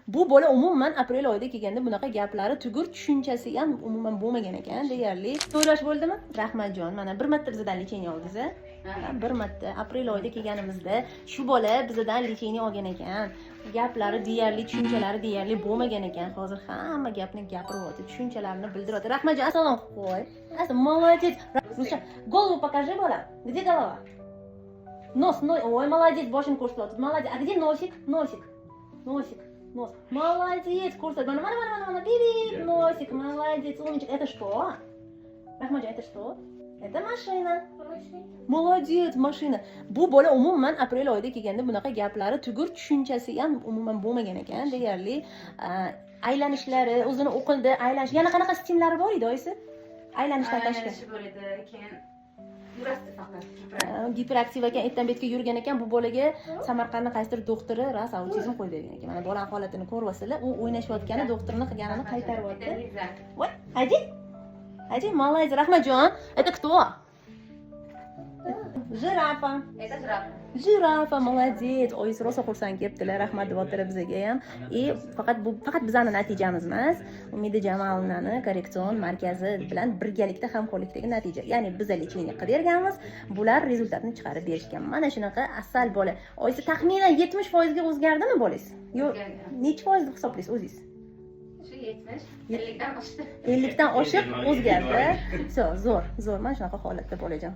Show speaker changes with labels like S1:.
S1: Bu bola umuman aprel oyida kelganda bunaqa gaplari tugur tushunchasi ham umuman bo'lmagan ekan deyarli. To'ylash bo'ldimi? Rahmatjon, mana bir marta bizdan lecheniya oldingiz. Bir marta aprel oyida kelganimizda shu bola bizdan lecheniya olgan ekan. Gaplari deyarli, tushunchalari deyarli bo'lmagan ekan. Hozir hamma gapni gapiryapti, tushunchalarini bildiryapti. Rahmatjon, assalom qo'y. Молодец. Rusha, голову покажи, bola. Где голова? Нос, ой, молодец, boshini ko'rsatyapti. Молодец. А где носик? Носик. Нос. Молодец, ko'rsat. Mana, бери носик. Молодец, умничек. Это что? Rahmatjon, это что? Это машина. Молодец, машина. Bu bola umuman aprel oyida kelganda bunaqa gaplari tugur tushunchasi ham umuman bo'lmagan ekan deyarli. Aylanishlari, o'zini o'qildi, aylanish. Yana qanaqa stimlari bor edi oyisi? Aylanishdan tashqari.
S2: Bor edi, keyin yurasti faqat.
S1: Giperaktiv ekan, etdan betga yurgan ekan. Bu bolaga Samarqandning qaysidir doktori ras autizm qo'yib bergan ekan. Mana bola holatini ko'ryapsizlar. U o'ynashayotgani doktorning qilganini qaytaryapti. Voy, Ади, молодец, Rahmatjon. Это кто? Жирафа.
S2: Это жирафа.
S1: Jirafa, молодец. Oyisi rosa xursand kelibdilar, rahmat deyaptilar bizga ham. Faqat bizning natijamiz emas, Umida Jamalovnani korreksion markazi bilan birgalikda hamkorlikdagi natija. Ya'ni biz lecheniya qilib berganmiz, bular rezultatni chiqarib berishgan. Mana shunaqa asal bola. Oyisi taxminan 70% ga o'zgardimi bolangiz? Yo'q, necha foiz deb hisoblaysiz o'zingiz?
S2: Shu 70, 50 dan oshdi.
S1: 50 dan oshiq o'zgardi. Zo'r, mana shunaqa holatda bolajon.